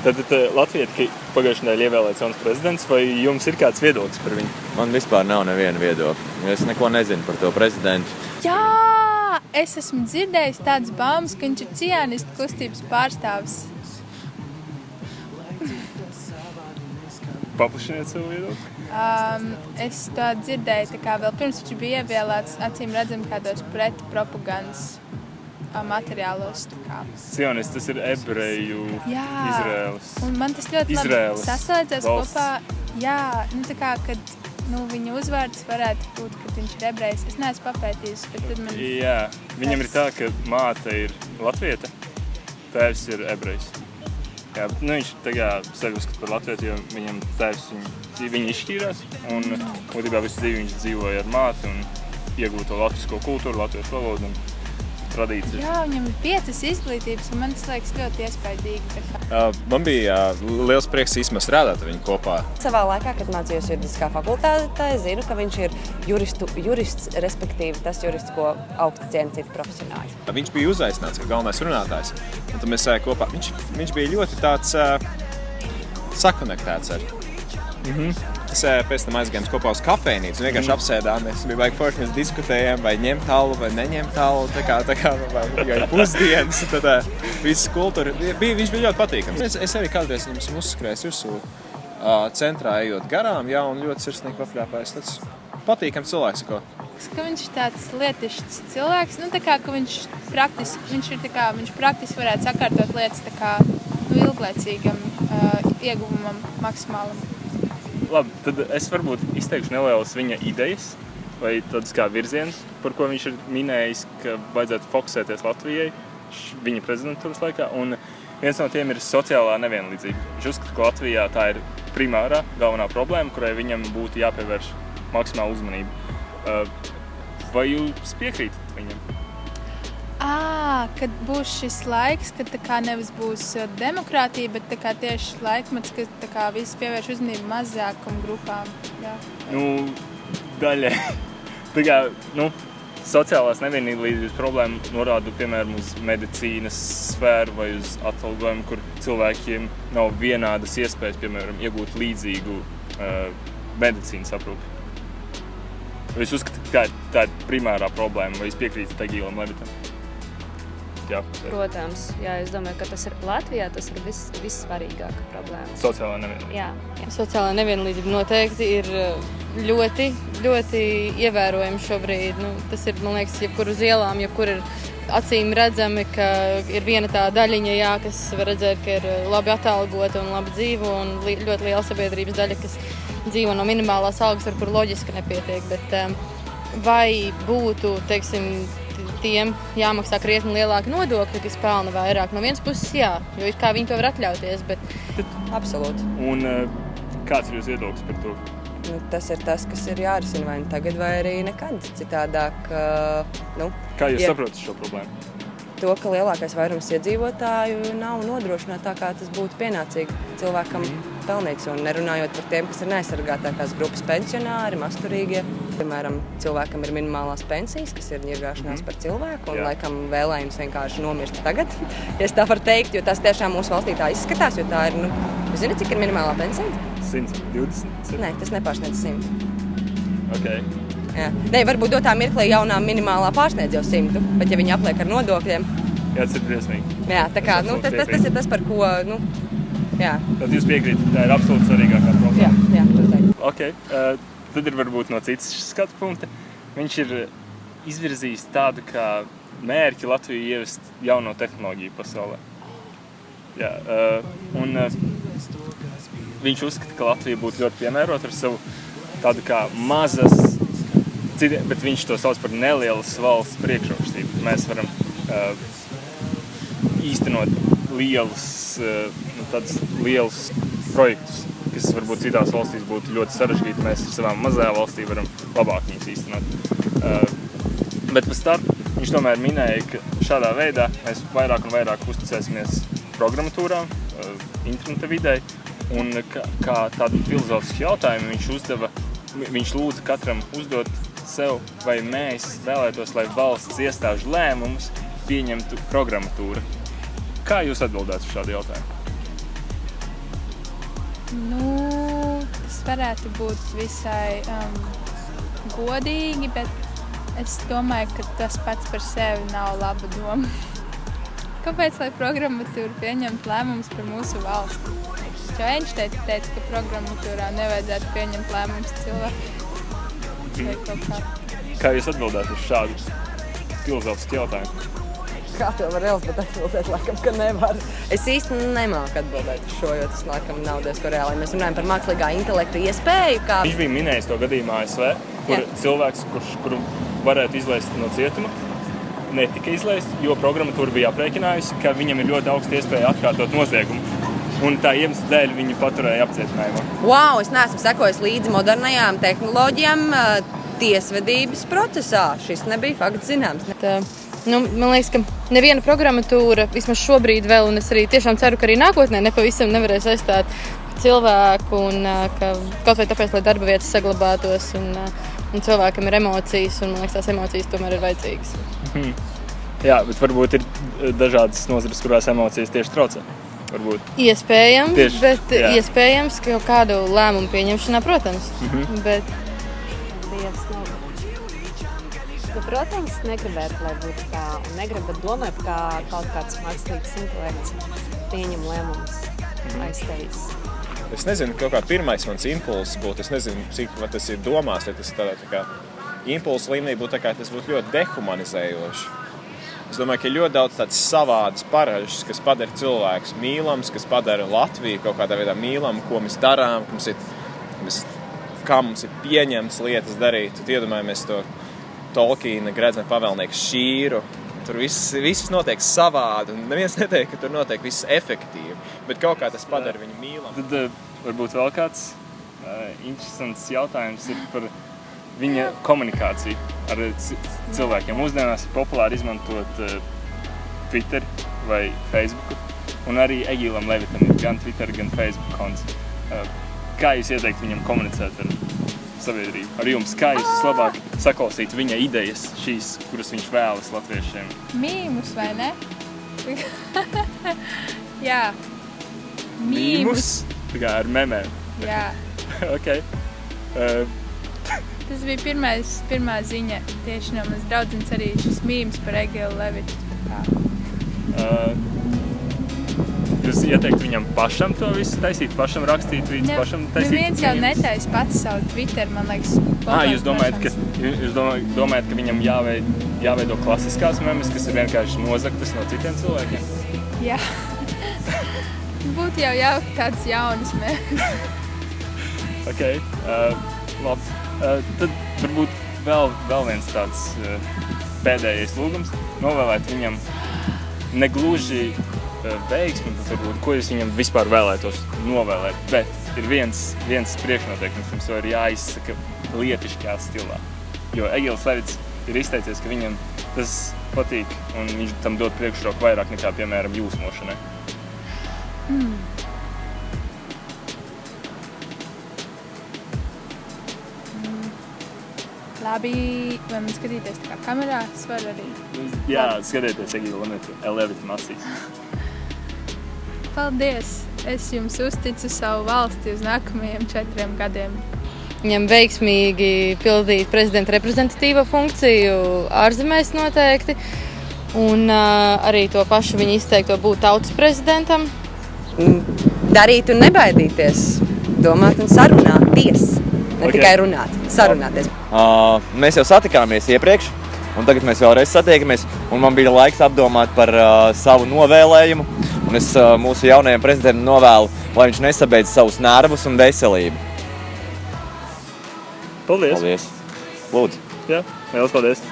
Tad Latvija pagājušajā nedēļā ievēlēts jauns prezidents, vai jums ir kāds viedoklis par viņu? Man vispār nav neviena viedokļa. Es neko nezinu par to prezidentu. Jā, es esmu dzirdējis tādas baumas, ka viņš ir ciānistu kustības pārstāvis. Paplašiniet savu viedokli. Es to dzirdēju, tā kā vēl pirms viņš bija ievēlēts, acīm redzam, kādos pretpropagandas materiālos. Cionists, tas ir ebreju Izraēlas. Un man tas ļoti labi saslēdzās kopā. Jā, tā kā, kad viņa uzvārds varētu būt, kad viņš ir ebrejs. Es neesmu papētījis, bet tad man... Jā, viņam ir tā, ka māte ir latvieta, tēvs ir ebrejs. Jā, viņš sevi uzskata par latvieti, jo viņam tēvs viņi izšķīrās. Un būtībā visu dzīvi viņš dzīvoja ar māti un iegūta to latvisko kultūru, latviešu valodu un tradīcijas. Jā, viņam ir 5 izglītības, un man tas liekas ļoti iespaidīgi. Man bija liels prieks īstenībā strādāt ar viņu kopā. Savā laikā, kad mācījos juridiskā fakultātē, zinu, ka viņš ir jurists, respektīvi tas jurists, ko augsti ciena citi profesionāļi. Viņš bija uzaicināts kā galvenais runātājs, un tad mēs kopā. Viņš bija ļoti tāds sakonektēts ar. Es pēc tam aizgājām kopā uz kafejnīcu un vienkārši apsēdāmies. Bija baigi forši, mēs diskutējām, vai ņemt talu vai neņemt talu, tā kā vai pusdienas. Tad visas kultūra. Viņš bija ļoti patīkams. Es arī kādreiz viņam esmu uzskrējis virsū centrā ejot garām, jā, un ļoti sirsnīgi papļāpājis. Tāds patīkams cilvēks. Ka viņš ir tāds lietišķs cilvēks, tā kā, ka viņš praktiski varētu sakārtot lietas tā kā ilglaicīgam ieguvumam maksimālam. Labi, tad es varbūt izteikšu nelielas viņa idejas vai tādas kā virziens, par ko viņš ir minējis, ka vajadzētu fokusēties Latvijai viņa prezidentūras laikā. Un viens no tiem ir sociālā nevienlīdzība. Viņš uzskata, ka Latvijā tā ir primārā galvenā problēma, kurai viņam būtu jāpievērš maksimāla uzmanība. Vai jūs piekrītat viņam? Kad būs šis laiks, kad nevis būs demokrātija, bet tieši laikmets, kad viss pievērš uzmanību mazākuma grupām. Jā. Daļai. Sociālās nevienlīdzības problēma norāda, piemēram, uz medicīnas sfēru vai uz atalgojumu, kur cilvēkiem nav vienādas iespējas, piemēram, iegūt līdzīgu medicīnas aprūpi. Vai jūs uzskatāt, ka tā ir primārā problēma, vai jūs piekrītat Egīlam Levitam? Jā, protams, jā, es domāju, ka tas ir Latvijā, tas ir vissvarīgākā problēma. Sociālā nevienlīdzība. Jā. Sociālā nevienlīdzība noteikti ir ļoti, ļoti ievērojama šobrīd. Tas ir, man liekas, jebkur uz ielām, jebkur ir acīm redzami, ka ir viena tā daļiņa, jā, kas var redzēt, ka ir labi atalgota un labi dzīvo, un ļoti liela sabiedrības daļa, kas dzīvo no minimālās algas, ar kur loģiski nepietiek. Bet vai būtu, tiem jāmaksā krietni lielāki nodokļi, kas pelna vairāk? No vienas puses, jā, jo kā viņi to var atļauties, bet... Absolūti. Un kāds ir jūs viedoklis par to? Tas ir tas, kas ir jārisina vai tagad, vai arī nekad. Citādāk, Kā jūs saprotat šo problēmu? To, ka lielākais vairums iedzīvotāju nav nodrošināti tā, kā tas būtu pienācīgi cilvēkam pelnīts. Un nerunājot par tiem, kas ir neaizsargātākās grupas pensionāri, masturīgie. Piemēram, cilvēkam ir minimālās pensijas, kas ir iegāšanās par cilvēku, un laikam vēlējums vienkārši nomirst tagad, ja es tā varu teikt, jo tas tiešām mūsu valstī tā izskatās, jo tā ir, jūs zināt, cik ir minimālā pensija? 120? Nē, tas nepārsniedz 100. Okay. Jā. Nē, varbūt dotā mirklī jaunā minimālā pārsniedz jau 100, bet ja viņi apliek ar nodokļiem... Jā, tas ir briesmīgi. Jā, tā kā, tas ir tas, par ko, jā. Tad jūs piekrītat, tā ir absolūti svarīgākā problēma? Jā, noteikti. Okay. Tad ir varbūt no citas skatu punkta. Viņš ir izvirzījis tādu kā mērķi Latviju ievest jauno tehnoloģiju pasaulē. Jā, un viņš uzskata, ka Latvija būtu ļoti piemērota ar savu tādu kā mazas, bet viņš to sauc par nelielas valsts priekšrocību. Mēs varam īstenot tādus lielus projektus, kas varbūt citās valstīs būtu ļoti sarežģīti. Mēs ar savām mazajā valstī varam labāk viņus īstenot. Bet pēc tam viņš tomēr minēja, ka šādā veidā mēs vairāk un vairāk uzticēsimies programmatūrām, interneta videi, un kā tādu filozofisku jautājumu viņš lūdza katram uzdot sev, vai mēs vēlētos, lai valsts iestāžu lēmumus pieņemtu programmatūra. Kā jūs atbildētu uz šādu jautājumu? Nu, tas varētu būt visai godīgi, bet es domāju, ka tas pats par sevi nav laba doma. Kāpēc, lai programmatūra pieņemtu lēmumus par mūsu valsti? Jo Einsteins teica, ka programmatūrā nevajadzētu pieņemt lēmumus cilvēkiem. Vai kaut kā. Kā jūs atbildētu uz šādu filozofisku jautājumu? Kā to var Elzbieta atbildēt? Laikam, ka nevar. Es īsti nemāku atbildēt uz šo, jo tas laikam nav diezko reāli. Mēs runājam par mākslīgā intelekta iespēju. Kā... Viņš bija minējis to gadījumā ASV, kur cilvēks, kuru varētu izlaist no cietuma, netika izlaist, jo programmatūra bija aprēķinājusi, ka viņam ir ļoti augsta iespēja atkārtot noziegumu. Un tā iemesla dēļ viņu paturēja apcietinājumā. Wow, es neesmu sekojis līdzi modernajām tehnoloģijām tiesvedības procesā. Šis nebija fakts zināms. Man liekas, ka neviena programmatūra, vismaz šobrīd vēl, un es arī tiešām ceru, ka arī nākotnē nepavisam nevarēs aizstāt cilvēku, un ka kaut vai tāpēc, lai darba vietas saglabātos, un cilvēkam ir emocijas, un man liekas, tās emocijas tomēr ir vajadzīgas. Jā, bet varbūt ir dažādas nozares, kurās emocijas tieši traucē. Varbūt. Iespējams, tieši, bet iespējams, ka kādu lēmumu pieņemšanā, protams. Bet... Protams, negribētu, lai būtu tā, un negribētu domāt, kā kaut kāds mākslīgs intelekts pieņem lēmumus aiz tevis. Es nezinu, kaut kā pirmais mans impulss būtu, es nezinu, cik tas ir domās, ja tas tādā tā kā impulsa līmenī būtu tā kā tas būtu ļoti dehumanizējoši. Es domāju, ka ir ļoti daudz tādas savādas paražas, kas padara cilvēkus mīlams, kas padara Latviju kaut kādā veidā mīlamu, ko mēs darām, kā mums ir pieņemts lietas darīt. Tad iedomājamies to Tolkiena Gredzena pavēlnieku Šīru. Tur viss notiek savādi, un neviens neteikt, ka tur notiek viss efektīvi, bet kaut kā tas padara viņu mīlamu. Tad varbūt vēl kāds interesants jautājums ir par viņa komunikāciju ar cilvēkiem. Mūsdienās ir populāri izmantot Twitter vai Facebooku, un arī Egīlam Levitam ir gan Twitter, gan Facebook konts. Kā jūs ieteiktu viņam komunicēt ar sabiedrību? Ar jums, kā jūs vislabāk saklausīt viņa idejas, šīs, kuras viņš vēlas latviešiem? Mīmus, vai ne? Jā. Mīmus? Tā kā ar memēm? Jā. Ok. Tas bija pirmā ziņa tieši no manas draudzenes arī šis mīms par Egilu Levitu. Jūs ieteiktu viņam pašam to visu taisīt, pašam rakstīt, pašam taisīt? Neviens jau netaisa pats savu Twitter, man liekas. Jūs domājat, ka viņam jāveido klasiskās memes, kas ir vienkārši nozaktas no citiem cilvēkiem? Jā. Būtu jau jauki tāds jaunas memes. Ok, labi. Tad varbūt vēl viens tāds pēdējais lūgums. Novēlēt viņam negluži veiksmi, bet varbūt, ko jūs viņam vispār vēlētos novēlēt. Bet ir viens priekšnoteikums, jums to ir jāizsaka lietiškajā stilā. Jo Egils Levits ir izteicies, ka viņam tas patīk un viņš tam dod priekšroku vairāk nekā, piemēram, jūsmošanai. Labi, vai man skatīties tā kā kamerā? Es varu arī. Jā, skatieties Egila Levita masīs. Paldies! Es jums uzticu savu valsti uz nākamajiem 4 gadiem. Viņam veiksmīgi pildīt prezidenta reprezentatīvo funkciju ārzemēs noteikti. Un arī to pašu viņa izteikto būt tautas prezidentam. Darīt un nebaidīties. Domāt un sarunāties. Ne tikai runāt, sarunāties. Mēs jau satikāmies iepriekš, un tagad mēs vēlreiz satiekamies. Un man bija laiks apdomāt par savu novēlējumu. Un es mūsu jaunajam prezidentam novēlu, lai viņš nesabeidz savus nervus un veselību. Paldies! Paldies! Lūdzu! Jā, liels paldies!